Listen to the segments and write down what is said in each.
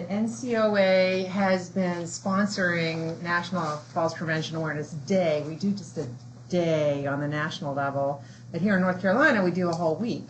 NCOA has been sponsoring National Falls Prevention Awareness Day. We do just a day on the national level, but here in North Carolina we do a whole week.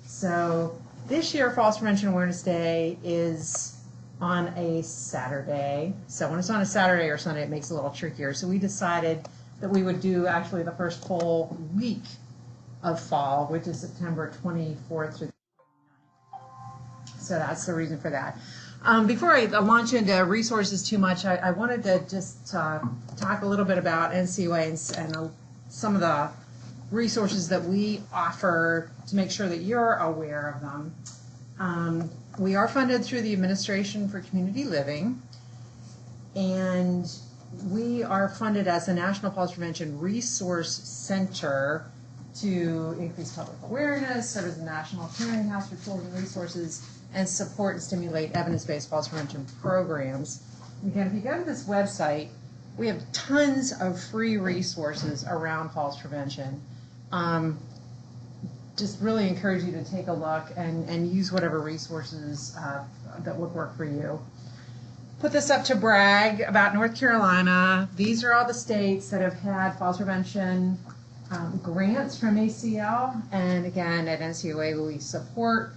So this year Falls Prevention Awareness Day is on a Saturday. So when it's on a Saturday or Sunday, it makes it a little trickier. So we decided that we would do actually the first full week of fall, which is September 24th through. So that's the reason for that. Before I launch into resources too much, I wanted to just talk a little bit about NCOA and some of the resources that we offer to make sure that you're aware of them. We are funded through the Administration for Community Living, and we are funded as the National Falls Prevention Resource Center to increase public awareness, serve as a national clearinghouse for tools and resources, and support and stimulate evidence-based falls prevention programs. Again, if you go to this website, we have tons of free resources around falls prevention. Just really encourage you to take a look and use whatever resources that would work for you. Put this up to brag about North Carolina. These are all the states that have had falls prevention grants from ACL, and again at NCOA we support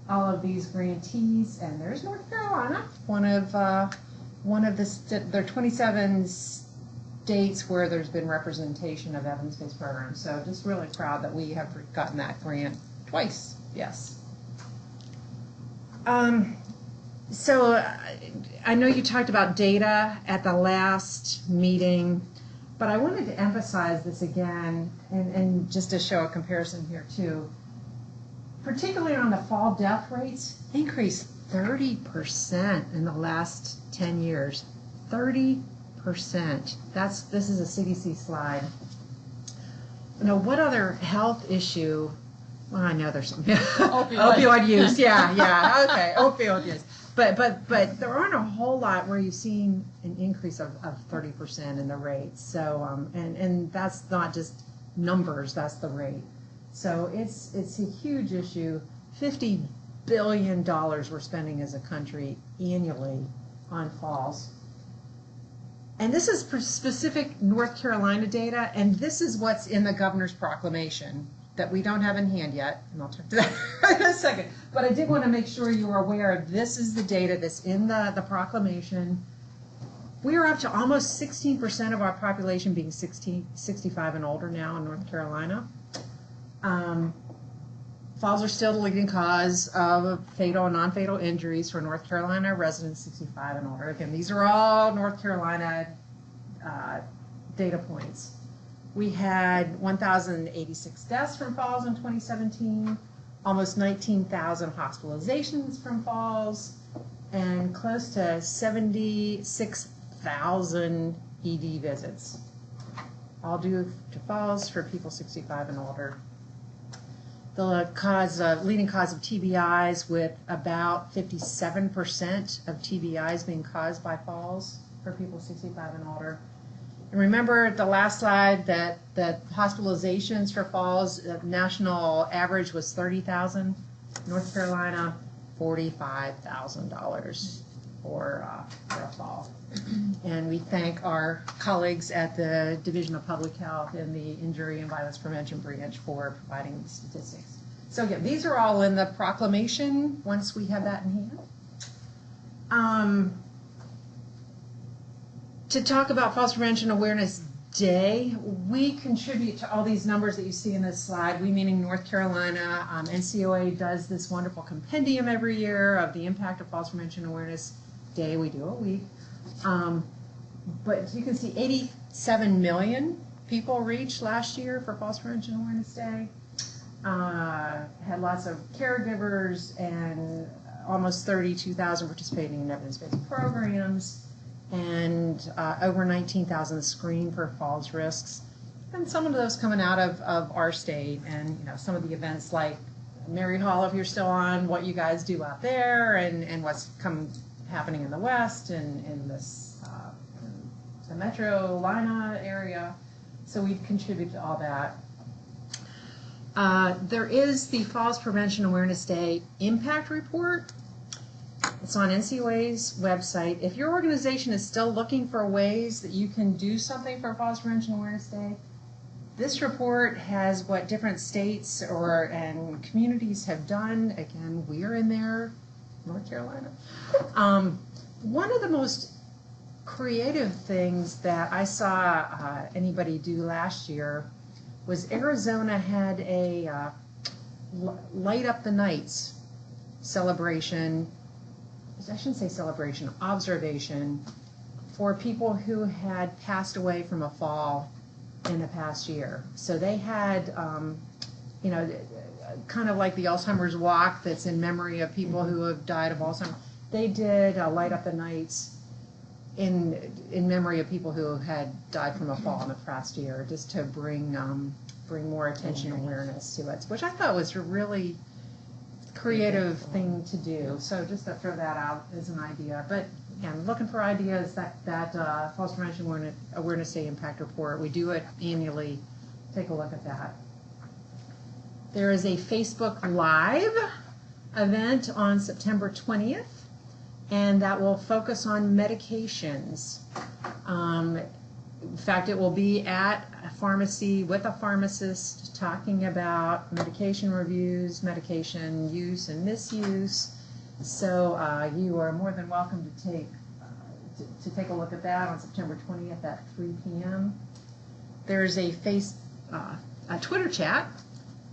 all of these grantees, and there's North Carolina, one of there are 27 states where there's been representation of evidence-based programs. So just really proud that we have gotten that grant twice. Yes. So I know you talked about data at the last meeting, but I wanted to emphasize this again, and just to show a comparison here too. Particularly on the fall death rates, increased 30% in the last 10 years. 30%. This is a CDC slide. You know, what other health issue? Well, I know there's some opioid use. Yeah, okay, opioid use. But there aren't a whole lot where you've seen an increase of 30% in the rates. So and that's not just numbers, that's the rate. So it's a huge issue. $50 billion we're spending as a country annually on falls. And this is specific North Carolina data, and this is what's in the governor's proclamation that we don't have in hand yet, and I'll talk to that in a second. But I did want to make sure you were aware this is the data that's in the proclamation. We are up to almost 16% of our population being 65 and older now in North Carolina. Falls are still the leading cause of fatal and non-fatal injuries for North Carolina residents 65 and older. Again, these are all North Carolina data points. We had 1,086 deaths from falls in 2017, almost 19,000 hospitalizations from falls, and close to 76,000 ED visits, all due to falls for people 65 and older. The leading cause of TBIs, with about 57% of TBIs being caused by falls for people 65 and older. And remember at the last slide that hospitalizations for falls, the national average was 30,000. North Carolina, $45,000 for a fall. And we thank our colleagues at the Division of Public Health in the Injury and Violence Prevention Branch for providing the statistics. So again, these are all in the proclamation once we have that in hand. To talk about Falls Prevention Awareness Day, we contribute to all these numbers that you see in this slide, we meaning North Carolina. NCOA does this wonderful compendium every year of the impact of Falls Prevention Awareness Day. We do a week. But you can see 87 million people reached last year for Falls Prevention Awareness Day. Had lots of caregivers and almost 32,000 participating in evidence-based programs, and over 19,000 screened for falls risks. And some of those coming out of our state, and some of the events like Mary Hall, if you're still on, what you guys do out there, and what's happening in the West and in this the Metro Lina area. So we contribute to all that. There is the Falls Prevention Awareness Day Impact Report. It's on NCOA's website. If your organization is still looking for ways that you can do something for Falls Prevention Awareness Day, this report has what different states and communities have done. Again, we're in there, North Carolina. One of the most creative things that I saw anybody do last year was Arizona had a Light Up the Nights celebration. I shouldn't say celebration, observation for people who had passed away from a fall in the past year. So they had, kind of like the Alzheimer's Walk that's in memory of people who have died of Alzheimer's. They did Light Up the Nights in memory of people who had died from a fall in the past year, just to bring more attention and awareness to it, which I thought was a really creative thing to do. So just to throw that out as an idea. But again, looking for ideas, that Falls Prevention Awareness Day Impact Report, we do it annually. Take a look at that. There is a Facebook Live event on September 20th, and that will focus on medications. In fact, it will be at a pharmacy with a pharmacist talking about medication reviews, medication use and misuse. So you are more than welcome to take a look at that on September 20th at 3 p.m. There's a Twitter chat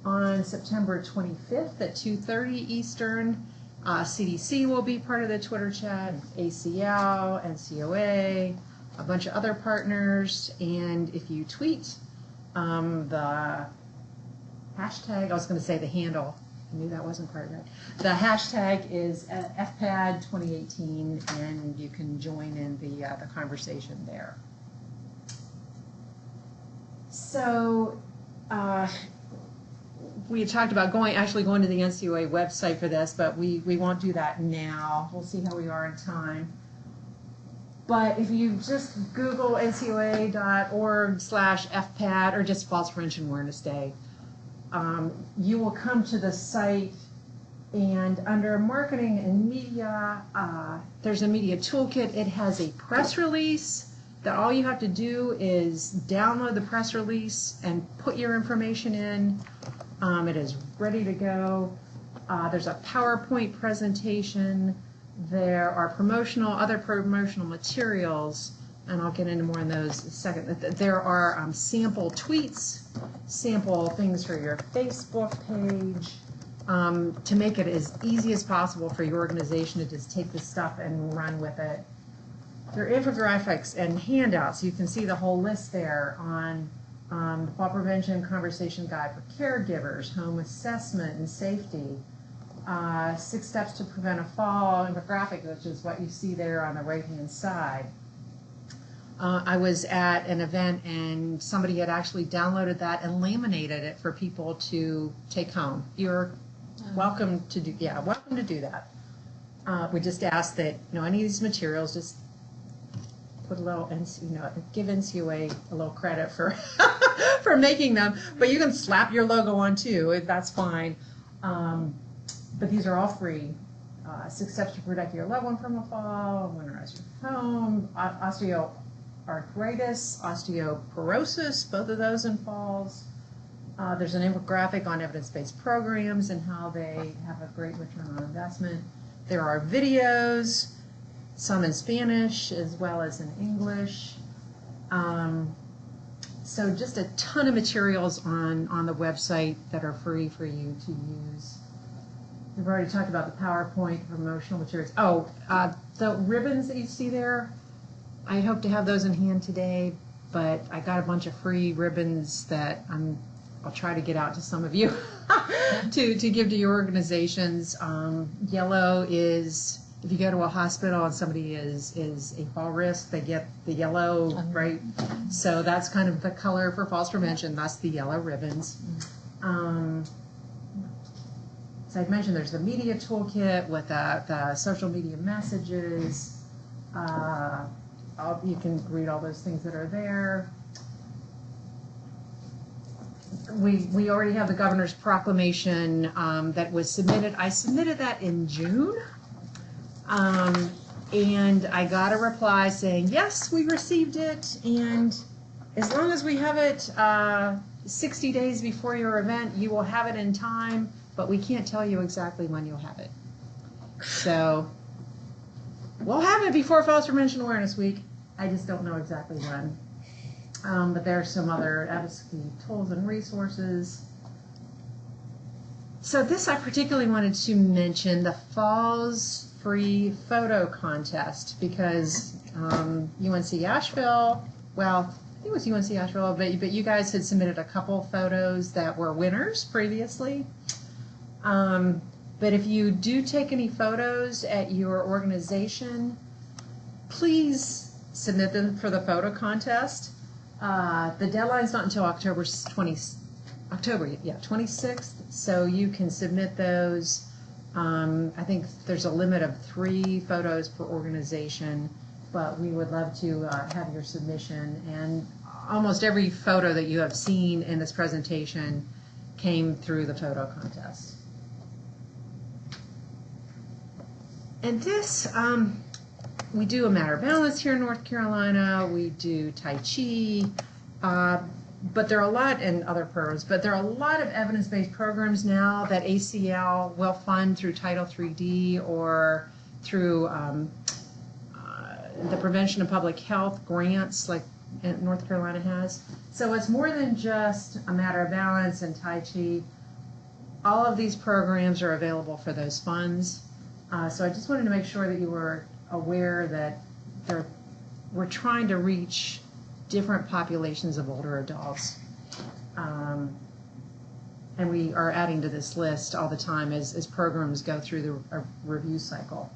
on September 25th at 2:30 Eastern. CDC will be part of the Twitter chat, ACL, NCOA, a bunch of other partners, and if you tweet the hashtag, I was going to say the handle, I knew that wasn't quite right. The hashtag is FPAD 2018, and you can join in the conversation there. So we had talked about actually going to the NCOA website for this, but we won't do that now. We'll see how we are in time. But if you just Google ncoa.org/FPAD or just Falls Prevention Awareness Day, you will come to the site, and under Marketing and Media, there's a Media Toolkit. It has a press release that all you have to do is download the press release and put your information in. It is ready to go. There's a PowerPoint presentation. There are other promotional materials, and I'll get into more in those in a second. There are sample tweets, sample things for your Facebook page, to make it as easy as possible for your organization to just take this stuff and run with it. There are infographics and handouts. You can see the whole list there on the Fall Prevention Conversation Guide for Caregivers, Home Assessment and Safety, 6 Steps to Prevent a Fall infographic, which is what you see there on the right-hand side. I was at an event, and somebody had actually downloaded that and laminated it for people to take home. You're welcome to do that. We just ask that any of these materials, just put a little, give NCOA a little credit for for making them, but you can slap your logo on too. That's fine. But these are all free. 6 Steps to Protect Your Loved One from a Fall, Winterize Your Home, osteoarthritis, osteoporosis, both of those in falls. There's an infographic on evidence-based programs and how they have a great return on investment. There are videos, some in Spanish as well as in English. So just a ton of materials on the website that are free for you to use. We've already talked about the PowerPoint promotional materials. The ribbons that you see there, I hope to have those in hand today, but I got a bunch of free ribbons that I'll try to get out to some of you to give to your organizations. Yellow is, if you go to a hospital and somebody is a fall risk, they get the yellow, right? So that's kind of the color for falls prevention. That's the yellow ribbons. So I'd mentioned there's the media toolkit with the social media messages. You can read all those things that are there. We already have the governor's proclamation that was submitted. I submitted that in June. And I got a reply saying, yes, we received it, and as long as we have it 60 days before your event, you will have it in time, but we can't tell you exactly when you'll have it. So we'll have it before Falls Prevention Awareness Week. I just don't know exactly when. But there are some other advocacy tools and resources. So this I particularly wanted to mention, the Falls Free Photo Contest, because UNC Asheville, well, I think it was UNC Asheville, but you guys had submitted a couple photos that were winners previously. But if you do take any photos at your organization, please submit them for the photo contest. The deadline's not until October 26th, so you can submit those. I think there's a limit of 3 photos per organization, but we would love to have your submission. And almost every photo that you have seen in this presentation came through the photo contest. And this, we do a Matter of Balance here in North Carolina. We do Tai Chi, but there are a lot, and other programs, but there are a lot of evidence-based programs now that ACL will fund through Title IIID or through the Prevention of Public Health grants like North Carolina has. So it's more than just a Matter of Balance and Tai Chi. All of these programs are available for those funds. So I just wanted to make sure that you were aware that we're trying to reach different populations of older adults. And we are adding to this list all the time as programs go through the review cycle.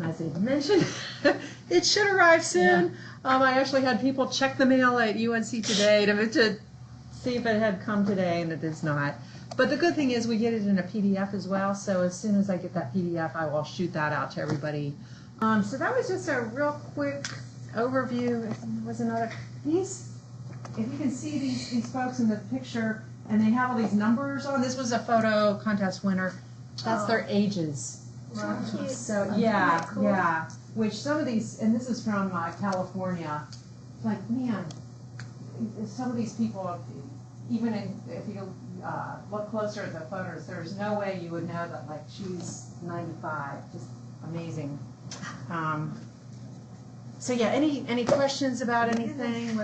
As I mentioned, it should arrive soon. Yeah. I actually had people check the mail at UNC today to see if it had come today, and it is not. But the good thing is we get it in a PDF as well, so as soon as I get that PDF, I will shoot that out to everybody. So that was just a real quick overview. There was another piece. If you can see these folks in the picture, and they have all these numbers on. This was a photo contest winner. That's their ages. Right. So yeah, cool. Yeah. Which some of these, and this is from California. Like, man, some of these people, even if you look closer at the photos, there's no way you would know that, like, she's 95. Just amazing. So yeah, any questions about anything?